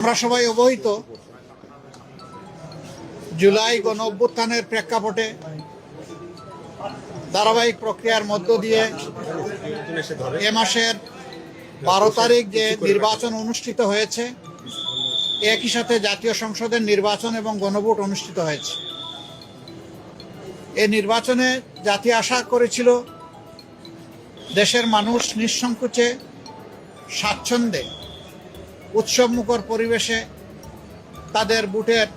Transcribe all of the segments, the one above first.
আমরা সবাই অবহিত, জুলাই গণ অভ্যুত্থানের প্রেক্ষাপটে ধারাবাহিক প্রক্রিয়ার মধ্য দিয়ে এ মাসের 12 তারিখ যে নির্বাচন অনুষ্ঠিত হয়েছে, একই সাথে জাতীয় সংসদের নির্বাচন এবং গণভোট অনুষ্ঠিত হয়েছে। এই নির্বাচনে জাতি আশা করেছিল দেশের মানুষ নিঃসংকোচে স্বাচ্ছন্দ্যে উৎসবমুখর পরিবেশে তাদের ভোটের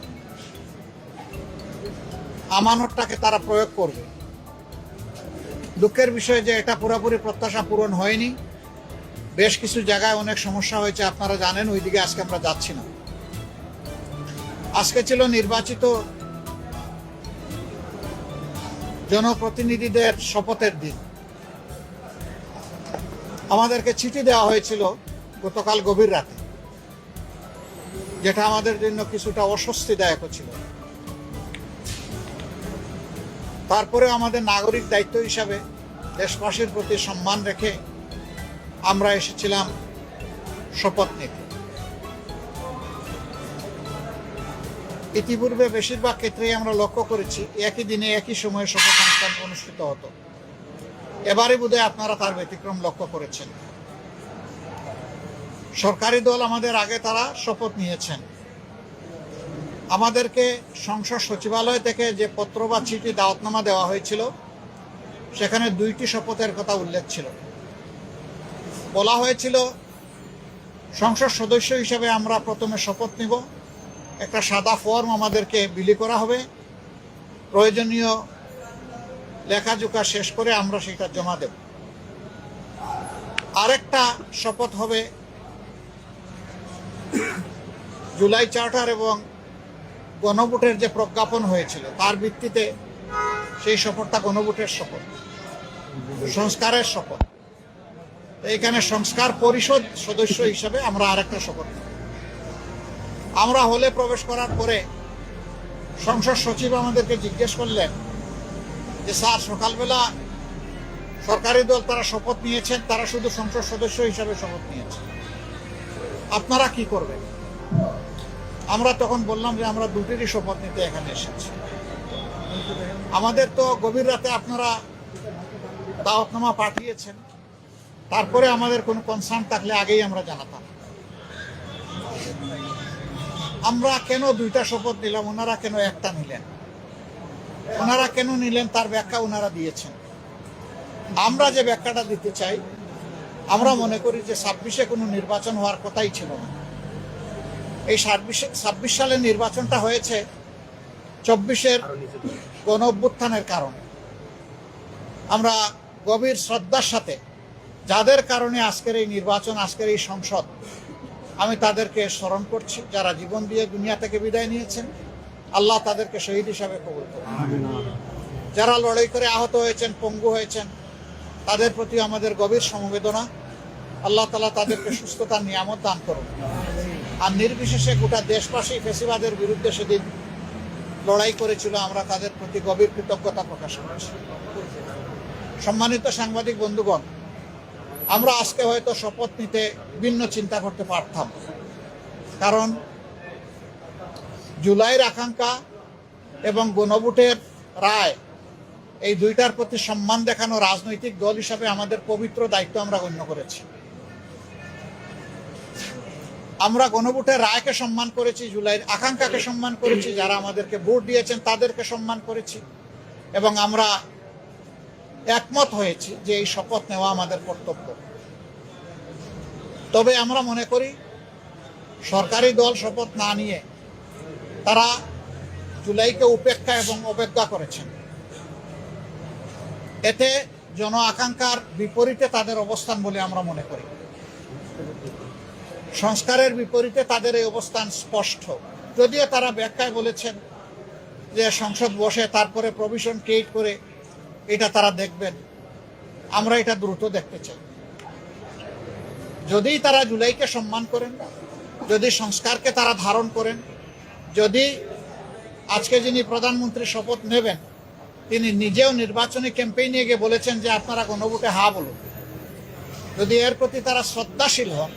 আমানতটাকে তারা প্রয়োগ করবে। দুঃখের বিষয় যে এটা পুরোপুরি প্রত্যাশা পূরণ হয়নি। বেশ কিছু জায়গায় অনেক সমস্যা হয়েছে, আপনারা জানেন, ওইদিকে আজকে আমরা যাচ্ছি না। আজকে ছিল নির্বাচিত জনপ্রতিনিধিদের শপথের দিন। আমাদেরকে চিঠি দেওয়া হয়েছিল গতকাল গভীর রাতে, যেটা আমাদের জন্য কিছুটা অস্বস্তিদায়ক ছিল। তারপরে আমাদের নাগরিক দায়িত্ব হিসাবে দেশবাসীর প্রতি সম্মান রেখে আমরা এসেছিলাম শপথ নিতে। ইতিপূর্বে বেশিরভাগ ক্ষেত্রেই আমরা লক্ষ্য করেছি একই দিনে একই সময়ে শপথ অনুষ্ঠান অনুষ্ঠিত হতো। এবারে বোধহয় আপনারা তার ব্যতিক্রম লক্ষ্য করেছেন। সরকারি দল আমাদের আগে তারা শপথ নিয়েছেন। আমাদেরকে সংসদ সচিবালয় থেকে যে পত্র বা চিঠি দাওয়াতনামা দেওয়া হয়েছিল, সেখানে 2টি শপথের কথা উল্লেখ ছিল। বলা হয়েছিল সংসদ সদস্য হিসেবে আমরা প্রথমে শপথ নিব, একটা সাদা ফর্ম আমাদেরকে বিলি করা হবে, প্রয়োজনীয় লেখাজোখা শেষ করে আমরা সেটা জমা দেব। আরেকটা শপথ হবে জুলাই চার্টার এবং গণভোটের যে প্রজ্ঞাপন হয়েছিল তার ভিত্তিতে সেই শপথটা গণভোটের শপথ, সংস্কারের শপথ। এইখানে সংস্কার পরিষদ সদস্য হিসেবে আমরা আরেকটা শপথ নেব। আমরা হলে প্রবেশ করার পরে সংসদ সচিব আমাদেরকে জিজ্ঞেস করলেন যে স্যার, সকালবেলা সরকারি দল তারা শপথ নিয়েছেন, তারা শুধু সংসদ সদস্য হিসাবে শপথ নিয়েছেন, আপনারা কি করবেন? আমরা তখন বললাম যে আমরা 2টিরই শপথ নিতে এখানে এসেছি। আমাদের তো গভীর রাতে আপনারা দাওয়াতনামা পাঠিয়েছেন, তারপরে আমাদের কোনো কনসার্ন থাকলে আগেই আমরা জানাতাম। আমরা কেন 2টা শপথ নিলাম, ওনারা কেন একটা নিলেন? ওনারা কেন নিলেন তার ব্যাখ্যা ওনারা দিয়েছেন। আমরা যে ব্যাখ্যাটা দিতে চাই, আমরা মনে করি যে 26-এ কোনো নির্বাচন হওয়ার কথাই ছিল না। এই 26 সালের নির্বাচনটা হয়েছে 24-এর গণ অভ্যুত্থানের কারণে। আমরা গভীর শ্রদ্ধার সাথে যাদের কারণে আজকের এই নির্বাচন, আজকের এই সংসদ, আমি তাদেরকে স্মরণ করছি, যারা জীবন দিয়ে দুনিয়া থেকে বিদায় নিয়েছেন। আল্লাহ তাদেরকে শহীদ হিসাবে কবুল করুন। যারা লড়াই করে আহত হয়েছেন, পঙ্গু হয়েছেন, তাদের প্রতি আমাদের গভীর সমবেদনা। আল্লাহ তাআলা তাদেরকে সুস্থতার নিয়ামত দান করুন। আর নির্বিশেষে গোটা দেশবাসী ফ্যাসিবাদের বিরুদ্ধে সেদিন লড়াই করেছিল, আমরা তাদের প্রতি গভীর কৃতজ্ঞতা প্রকাশ করছি। সম্মানিত সাংবাদিক বন্ধুগণ, আমরা আজকে হয়তো শপথ নিতে ভিন্ন চিন্তা করতে পারতাম, কারণ জুলাইয়ের আকাঙ্ক্ষা এবং গণভোটের রায়, এই 2টার প্রতি সম্মান দেখানো রাজনৈতিক দল হিসাবে আমাদের পবিত্র দায়িত্ব আমরা গণ্য করেছি। আমরা গণভোটের রায়কে সম্মান করেছি, জুলাইয়ের আকাঙ্ক্ষাকে সম্মান করেছি, যারা আমাদেরকে ভোট দিয়েছেন তাদেরকে সম্মান করেছি, এবং আমরা একমত হয়েছি যে এই শপথ নেওয়া আমাদের কর্তব্য। তবে আমরা মনে করি সরকারি দল শপথ না নিয়ে তারা জুলাইকে উপেক্ষা এবং অবজ্ঞা করেছেন। এতে জন আকাঙ্ক্ষার বিপরীতে তাদের অবস্থান বলে আমরা মনে করি। সংস্কারের বিপরীতে তাদের এই অবস্থান স্পষ্ট। যদিও তারা ব্যাখ্যায় বলেছেন যে সংসদ বসে তারপরে প্রভিশন ক্রিয়েট করে এটা তারা দেখবেন, আমরা এটা দ্রুত দেখতে চাই। যদি তারা জুলাইকে সম্মান করেন, যদি সংস্কারকে তারা ধারণ করেন, যদি আজকে যিনি প্রধানমন্ত্রী শপথ নেবেন তিনি নিজেও নির্বাচনী ক্যাম্পেইনে গিয়ে বলেছেন যে আপনারা গণভোটে হা বলুন, যদি এর প্রতি তারা শ্রদ্ধাশীল হন,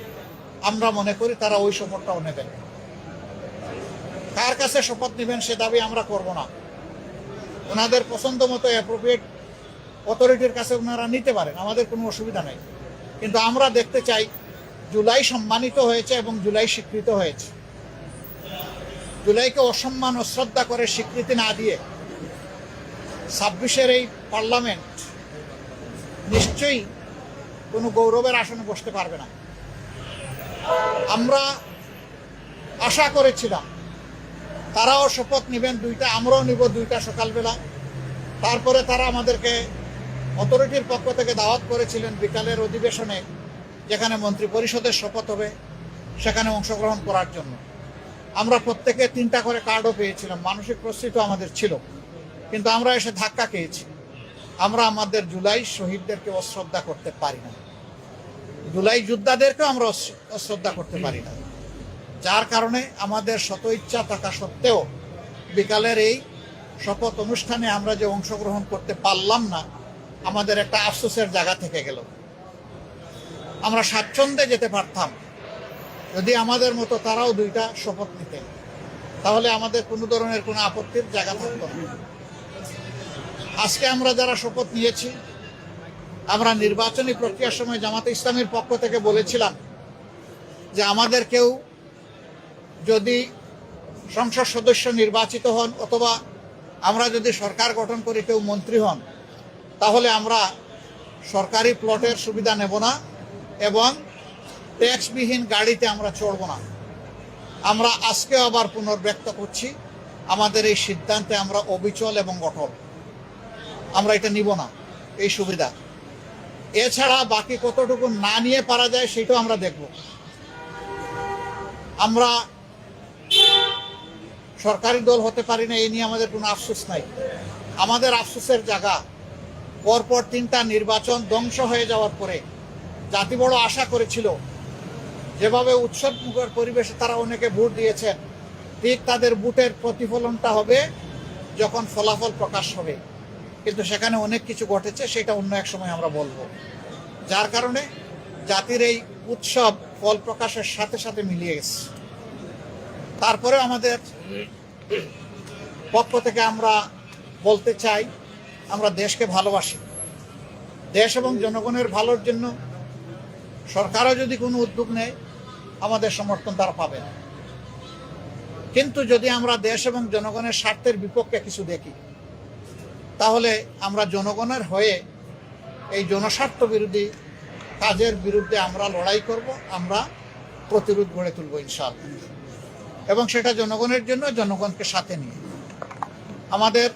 আমরা মনে করি তারা ওই শপথটাও নেবেন। কার কাছে শপথ নেবেন সে দাবি আমরা করব না। ওনাদের পছন্দ মতো অ্যাপ্রোপ্রিয়েট অথরিটির কাছে ওনারা নিতে পারেন, আমাদের কোনো অসুবিধা নেই। কিন্তু আমরা দেখতে চাই জুলাই সম্মানিত হয়েছে এবং জুলাই স্বীকৃত হয়েছে। জুলাইকে অসম্মান অশ্রদ্ধা করে স্বীকৃতি না দিয়ে 26-এর এই পার্লামেন্ট নিশ্চয়ই কোনো গৌরবের আসনে বসতে পারবে না। আমরা আশা করেছিলাম তারাও শপথ নেবেন দুইটা, আমরাও নিব দুইটা সকালবেলা। তারপরে তারা আমাদেরকে অথরিটির পক্ষ থেকে দাওয়াত করেছিলেন বিকালের অধিবেশনে, যেখানে মন্ত্রী পরিষদের শপথ হবে, সেখানে অংশগ্রহণ করার জন্য। আমরা প্রত্যেকে 3টা করে কার্ডও পেয়েছিলাম, মানসিক প্রস্তুতি আমাদের ছিল, কিন্তু আমরা এসে ধাক্কা খেয়েছি। আমরা আমাদের জুলাই শহীদদেরকে অশ্রদ্ধা করতে পারি না, জুলাই যোদ্ধাদেরকেও আমরা অশ্রদ্ধা করতে পারি না। যার কারণে আমাদের শত ইচ্ছা থাকা সত্ত্বেও বিকালের এই শপথ অনুষ্ঠানে আমরা যে অংশগ্রহণ করতে পারলাম না, আমাদের একটা আফসোসের জায়গা থেকে গেল। আমরা স্বাচ্ছন্দ্যে যেতে পারতাম যদি আমাদের মতো তারাও 2টা শপথ নিতেন, তাহলে আমাদের কোনো ধরনের কোনো আপত্তির জায়গা থাকতো না। আজকে আমরা যারা শপথ নিয়েছি, আমরা নির্বাচনী প্রক্রিয়ার সময় জামাতে ইসলামীর পক্ষ থেকে বলেছিলাম যে আমাদের কেউ যদি সংসদ সদস্য নির্বাচিত হন অথবা আমরা যদি সরকার গঠন করি কেউ মন্ত্রী হন, তাহলে আমরা সরকারি প্লটের সুবিধা নেব না এবং ট্যাক্সবিহীন গাড়িতে আমরা চড়ব না। আমরা আজকে আবার পুনর্ব্যক্ত করছি, আমাদের এই সিদ্ধান্তে আমরা অবিচল এবং অটল। আমরা এটা নিব না, এই সুবিধা। এছাড়া বাকি কতটুকু না নিয়ে পারা যায় সেটাও আমরা দেখব। আমরা সরকারি দল হতে পারি না, এই নিয়ে আমাদের কোনো আফসোস নাই। আমাদের আফসোসের জায়গা পরপর 3টা নির্বাচন ধ্বংস হয়ে যাওয়ার পরে জাতি বড় আশা করেছিল, যেভাবে উৎসবমুখর পরিবেশে তারা অনেকে ভোট দিয়েছেন, ঠিক তাদের ভোটের প্রতিফলনটা হবে যখন ফলাফল প্রকাশ হবে। কিন্তু সেখানে অনেক কিছু ঘটেছে, সেটা অন্য এক সময় আমরা বলবো। যার কারণে জাতির এই উৎসব ফল প্রকাশের সাথে সাথে মিলিয়ে গেছে। তারপরে আমাদের পক্ষ থেকে আমরা বলতে চাই, আমরা দেশকে ভালোবাসি। দেশ এবং জনগণের ভালোর জন্য সরকারও যদি কোনো উদ্যোগ নেয়, আমাদের সমর্থন তারা পাবে না। কিন্তু যদি আমরা দেশ এবং জনগণের স্বার্থের বিপক্ষে কিছু দেখি, তাহলে আমরা জনগণের হয়ে এই জনস্বার্থ বিরোধী কাজের বিরুদ্ধে আমরা লড়াই করব, আমরা প্রতিরোধ গড়ে তুলব ইনশাআল্লাহ। এবং সেটা জনগণের জন্য, জনগণকে সাথে নিয়ে। আমাদের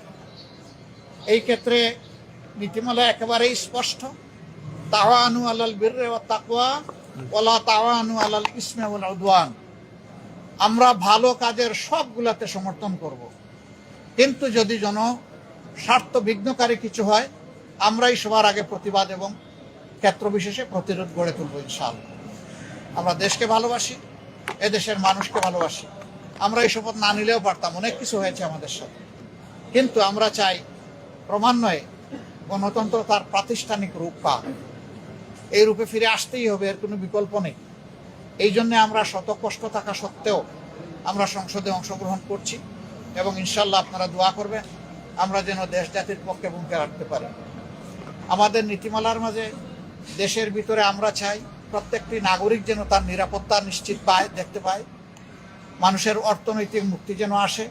এই ক্ষেত্রে নীতিমালা একেবারেই স্পষ্ট, তাওয়ানু আলাল বিররি ওয়াত তাকওয়া ওয়ালা তাওয়ানু আলাল ইসমি ওয়াল উদওয়ান। আমরা ভালো কাজের সবগুলাতে সমর্থন করব, কিন্তু যদি জনস্বার্থ বিঘ্নকারী কিছু হয়, আমরাই সবার আগে প্রতিবাদ এবং ক্ষেত্র বিশেষে প্রতিরোধ গড়ে তুলব ইনশাআল্লাহ। আমরা দেশকে ভালোবাসি, এদেশের মানুষকে ভালোবাসি। আমরা এই শপথ না নিলেও পারতাম, অনেক কিছু হয়েছে আমাদের সাথে, কিন্তু আমরা চাই ক্রমান্বয়ে গণতন্ত্র তার প্রাতিষ্ঠানিক রূপ পাক। এই রূপে ফিরে আসতেই হবে, এর কোনো বিকল্প নেই। এই জন্যে আমরা শত কষ্ট থাকা সত্ত্বেও আমরা সংসদে অংশগ্রহণ করছি এবং ইনশাল্লাহ আপনারা দোয়া করবেন আমরা যেন দেশ জাতির পক্ষে ভূমিকা রাখতে পারি। আমাদের নীতিমালার মাঝে দেশের ভিতরে আমরা চাই প্রত্যেকটি নাগরিক যেন তার নিরাপত্তা নিশ্চিত পায়, দেখতে পায়। মানুষের অর্থনৈতিক মুক্তি যেন আসে,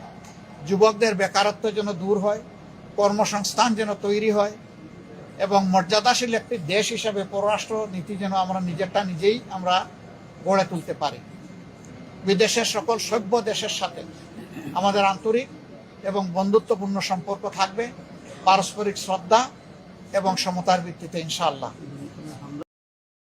যুবকদের বেকারত্ব যেন দূর হয়, কর্মসংস্থান যেন তৈরি হয় এবং মর্যাদাশীল একটি দেশ হিসাবে পররাষ্ট্র নীতি যেন আমরা নিজেরটা নিজেই আমরা গড়ে তুলতে পারি। বিদেশের সকল সভ্য দেশের সাথে আমাদের আন্তরিক এবং বন্ধুত্বপূর্ণ সম্পর্ক থাকবে, পারস্পরিক শ্রদ্ধা এবং সমতার ভিত্তিতে ইনশাআল্লাহ।